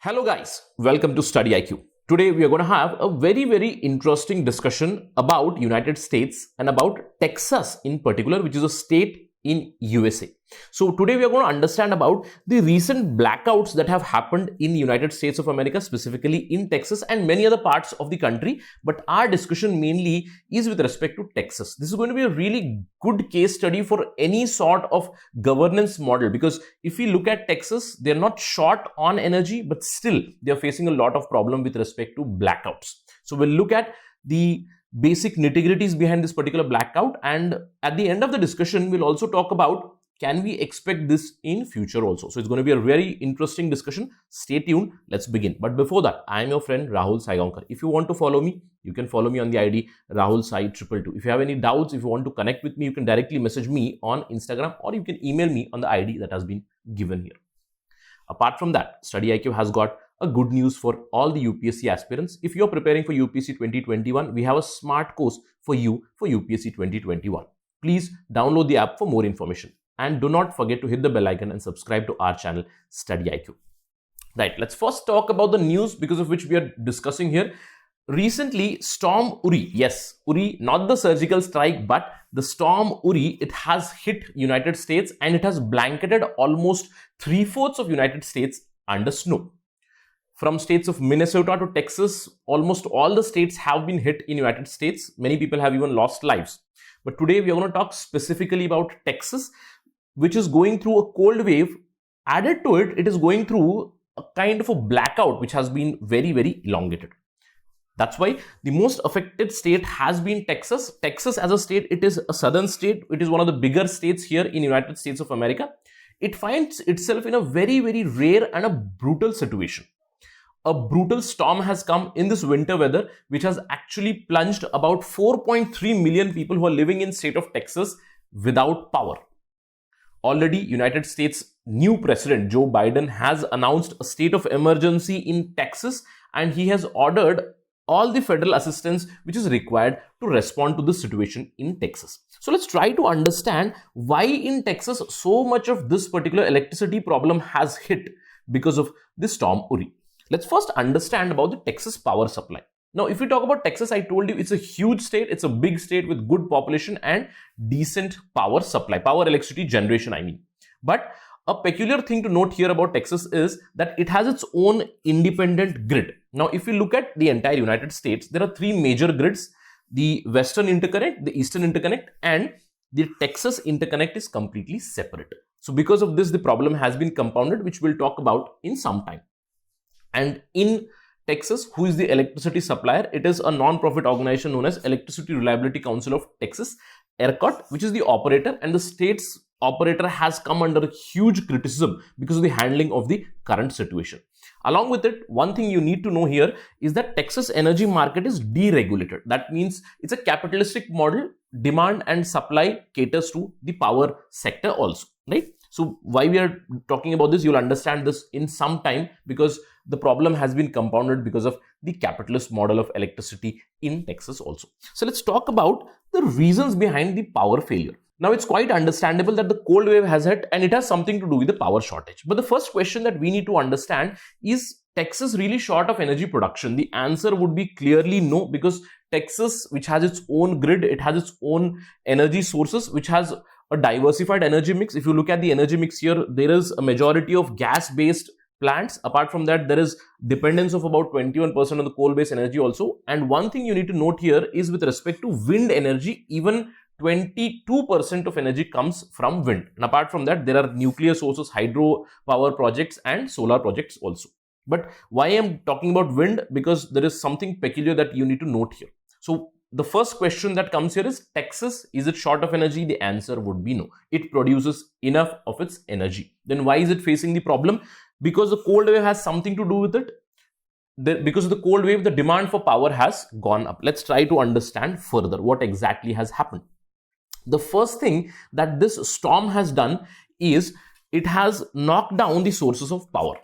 Hello guys, welcome to Study IQ. Today we are going to have a very interesting discussion about United States and about Texas in particular, which is a state in USA. So today we are going to understand about the recent blackouts that have happened in the United States of America, specifically in Texas and many other parts of the country. But our discussion mainly is with respect to Texas. This is going to be a really good case study for any sort of governance model, because if we look at Texas, they're not short on energy, but still they're facing a lot of problem with respect to blackouts. So we'll look at the basic nitty-gritties behind this particular blackout, and at the end of the discussion we'll also talk about can we expect this in future also. So it's going to be a very interesting discussion. Stay tuned. Let's begin. But before that, I am your friend Rahul Saigaonkar. If you want to follow me, you can follow me on the ID Rahul Sai 222. If you have any doubts, if you want to connect with me, you can directly message me on Instagram, or you can email me on the ID that has been given here. Apart from that, Study IQ has got a good news for all the UPSC aspirants. If you're preparing for UPSC 2021, we have a smart course for you for UPSC 2021. Please download the app for more information. And do not forget to hit the bell icon and subscribe to our channel, Study IQ. Right, let's first talk about the news because of which we are discussing here. Recently, Storm Uri, yes, Uri, not the surgical strike, but the Storm Uri, it has hit United States and it has blanketed almost 3/4 of United States under snow. From states of Minnesota to Texas, almost all the states have been hit in United States. Many people have even lost lives. But today we are going to talk specifically about Texas, which is going through a cold wave. Added to it, it is going through a kind of a blackout, which has been very elongated. That's why the most affected state has been Texas. Texas as a state, it is a southern state. It is one of the bigger states here in United States of America. It finds itself in a very rare and a brutal situation. A brutal storm has come in this winter weather, which has actually plunged about 4.3 million people who are living in state of Texas without power. Already, United States new president Joe Biden has announced a state of emergency in Texas, and he has ordered all the federal assistance which is required to respond to this situation in Texas. So let's try to understand why in Texas so much of this particular electricity problem has hit because of the Storm Uri. Let's first understand about the Texas power supply. Now, if we talk about Texas, I told you it's a huge state. It's a big state with good population and decent power supply, power electricity generation, I mean. But a peculiar thing to note here about Texas is that it has its own independent grid. Now, if you look at the entire United States, there are three major grids: the Western Interconnect, the Eastern Interconnect, and the Texas Interconnect is completely separate. So because of this, the problem has been compounded, which we'll talk about in some time. And in Texas, who is the electricity supplier? It is a non-profit organization known as Electricity Reliability Council of Texas, ERCOT, which is the operator, and the state's operator has come under huge criticism because of the handling of the current situation. Along with it, one thing you need to know here is that Texas energy market is deregulated. That means it's a capitalistic model. Demand and supply caters to the power sector also, right? So why we are talking about this, you'll understand this in some time, because the problem has been compounded because of the capitalist model of electricity in Texas also. So let's talk about the reasons behind the power failure. Now, it's quite understandable that the cold wave has hit and it has something to do with the power shortage. But the first question that we need to understand is Texas really short of energy production? The answer would be clearly no, because Texas, which has its own grid, it has its own energy sources, which has a diversified energy mix. If you look at the energy mix here, there is a majority of gas-based plants. Apart from that, there is dependence of about 21% on the coal-based energy also. And one thing you need to note here is with respect to wind energy, even 22% of energy comes from wind. And apart from that, there are nuclear sources, hydro power projects, and solar projects also. But why I'm talking about wind? Because there is something peculiar that you need to note here. So the first question that comes here is, Texas, is it short of energy? The answer would be no. It produces enough of its energy. Then why is it facing the problem? Because the cold wave has something to do with it. Because of the cold wave, the demand for power has gone up. Let's try to understand further what exactly has happened. The first thing that this storm has done is it has knocked down the sources of power.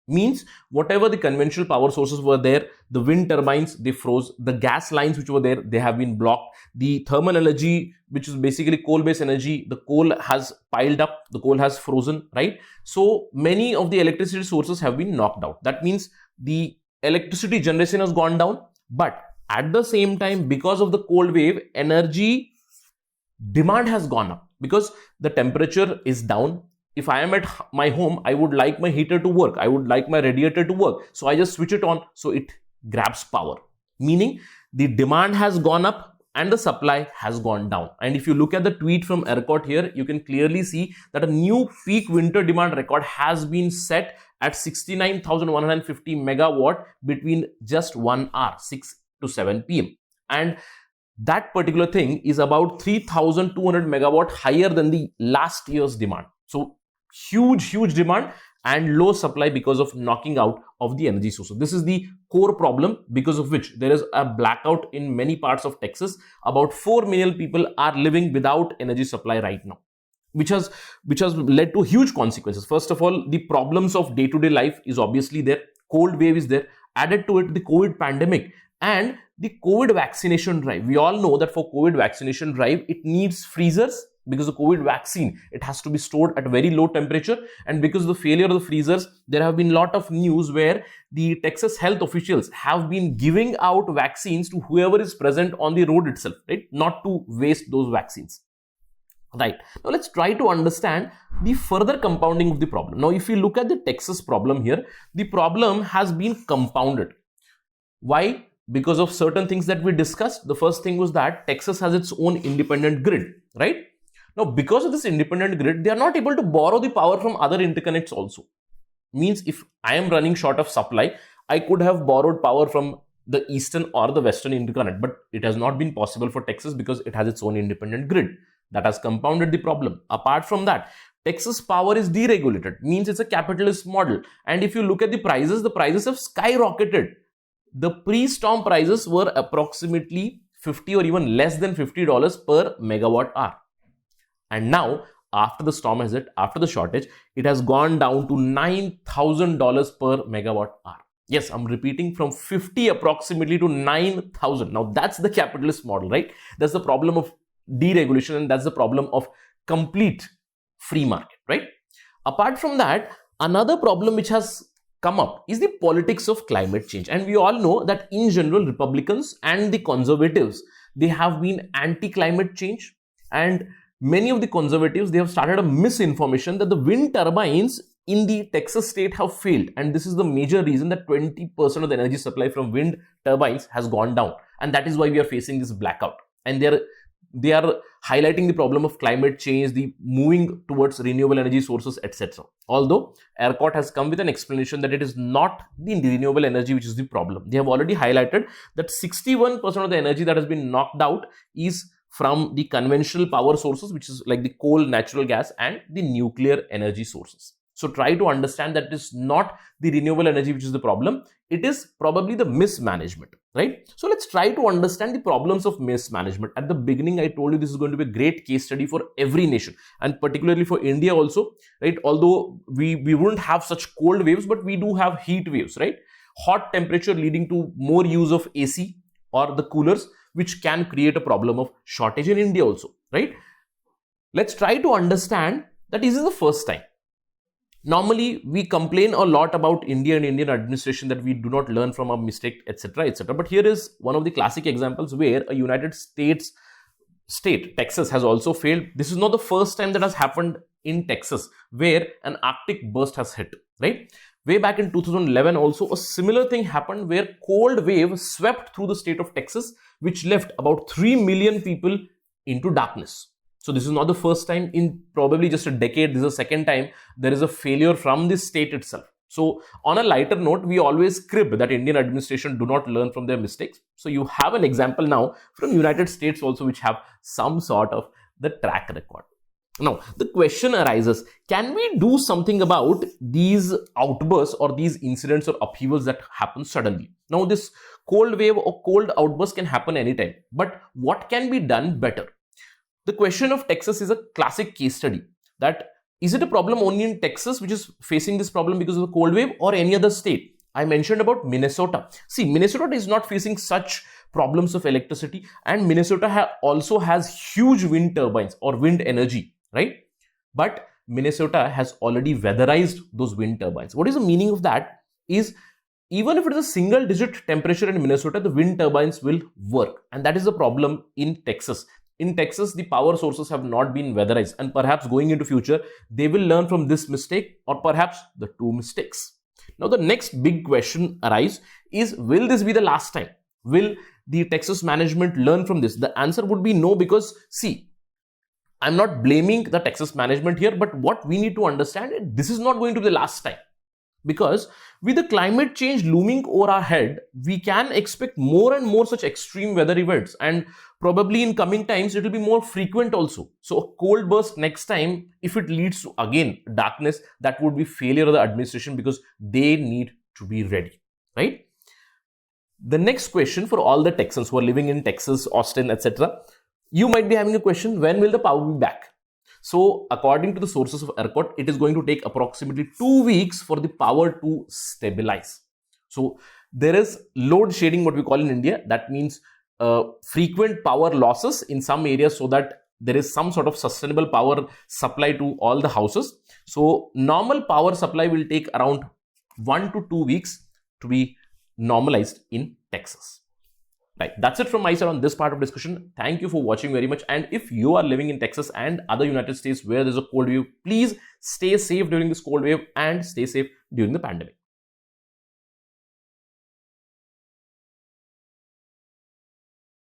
Means whatever the conventional power sources were there, the wind turbines, they froze. The gas lines which were there, they have been blocked. The thermal energy, which is basically coal-based energy, the coal has piled up, the coal has frozen, right? So many of the electricity sources have been knocked out. That means the electricity generation has gone down, but at the same time, because of the cold wave, energy demand has gone up because the temperature is down. If I am at my home, I would like my heater to work. I would like my radiator to work. So I just switch it on. So it grabs power. Meaning the demand has gone up and the supply has gone down. And if you look at the tweet from ERCOT here, you can clearly see that a new peak winter demand record has been set at 69,150 megawatt between just 1 hour, 6 to 7 p.m. And that particular thing is about 3,200 megawatt higher than the last year's demand. So huge demand and low supply because of knocking out of the energy sources. This is the core problem because of which there is a blackout in many parts of Texas. About 4 million people are living without energy supply right now, which has led to huge consequences. First of all, the problems of day-to-day life is obviously there. Cold wave is there. Added to it, the COVID pandemic and the COVID vaccination drive. We all know that for COVID vaccination drive, it needs freezers because the COVID vaccine, it has to be stored at a very low temperature. And because of the failure of the freezers, there have been a lot of news where the Texas health officials have been giving out vaccines to whoever is present on the road itself, right? Not to waste those vaccines. Right. Now let's try to understand the further compounding of the problem. Now, if you look at the Texas problem here, the problem has been compounded. Why? Because of certain things that we discussed. The first thing was that Texas has its own independent grid, right? Now, because of this independent grid, they are not able to borrow the power from other interconnects also. Means if I am running short of supply, I could have borrowed power from the eastern or the western interconnect, but it has not been possible for Texas because it has its own independent grid. That has compounded the problem. Apart from that, Texas power is deregulated, means it's a capitalist model. And if you look at the prices have skyrocketed. The pre-storm prices were approximately $50 or even less than $50 per megawatt hour. And now, after the storm has hit, after the shortage, it has gone down to $9,000 per megawatt hour. Yes, I'm repeating, from 50 approximately to 9,000. Now, that's the capitalist model, right? That's the problem of deregulation, and that's the problem of complete free market, right? Apart from that, another problem which has come up is the politics of climate change. And we all know that in general, Republicans and the conservatives, they have been anti-climate change. And many of the conservatives, they have started a misinformation that the wind turbines in the Texas state have failed. And this is the major reason that 20% of the energy supply from wind turbines has gone down. And that is why we are facing this blackout. And they are highlighting the problem of climate change, the moving towards renewable energy sources, etc. Although ERCOT has come with an explanation that it is not the renewable energy which is the problem. They have already highlighted that 61% of the energy that has been knocked out is from the conventional power sources, which is like the coal, natural gas, and the nuclear energy sources. So try to understand that it is not the renewable energy which is the problem. It is probably the mismanagement, right? So let's try to understand the problems of mismanagement. At the beginning, I told you this is going to be a great case study for every nation, and particularly for India also, right? Although we wouldn't have such cold waves, but we do have heat waves, right? Hot temperature leading to more use of AC or the coolers, which can create a problem of shortage in India also, right? Let's try to understand that this is the first time. Normally, we complain a lot about India and Indian administration that we do not learn from our mistake, etc., etc. But here is one of the classic examples where a United States state, Texas, has also failed. This is not the first time that has happened in Texas, where an Arctic burst has hit, right? Way back in 2011 also, a similar thing happened where cold wave swept through the state of Texas, which left about 3 million people into darkness. So this is not the first time in probably just a decade. This is the second time there is a failure from this state itself. So on a lighter note, we always crib that Indian administration do not learn from their mistakes. So you have an example now from United States also, which have some sort of the track record. Now, the question arises, can we do something about these outbursts or these incidents or upheavals that happen suddenly? Now, this cold wave or cold outburst can happen anytime, but what can be done better? The question of Texas is a classic case study that Is it a problem only in Texas, which is facing this problem because of the cold wave, or any other state? I mentioned about Minnesota. See, Minnesota is not facing such problems of electricity, and Minnesota also has huge wind turbines or wind energy, right? But Minnesota has already weatherized those wind turbines. What is the meaning of that? Is even if it is a single digit temperature in Minnesota, the wind turbines will work. And that is the problem in Texas. In Texas, the power sources have not been weatherized, and perhaps going into future, they will learn from this mistake or perhaps the two mistakes. Now, the next big question arises is, will this be the last time? Will the Texas management learn from this? The answer would be no, because see, I'm not blaming the Texas management here, but what we need to understand is this is not going to be the last time. Because with the climate change looming over our head, we can expect more and more such extreme weather events, and probably in coming times it will be more frequent also. So a cold burst next time, if it leads to again darkness, that would be failure of the administration, because they need to be ready, right? The next question for all the Texans who are living in Texas, Austin, etc., you might be having a question: when will the power be back? So according to the sources of ERCOT, it is going to take approximately 2 weeks for the power to stabilize. So there is load shedding, what we call in India. That means frequent power losses in some areas, so that there is some sort of sustainable power supply to all the houses. So normal power supply will take around 1 to 2 weeks to be normalized in Texas. Right, that's it from my side on this part of discussion. Thank you for watching very much. And if you are living in Texas and other United States where there's a cold wave, please stay safe during this cold wave and stay safe during the pandemic.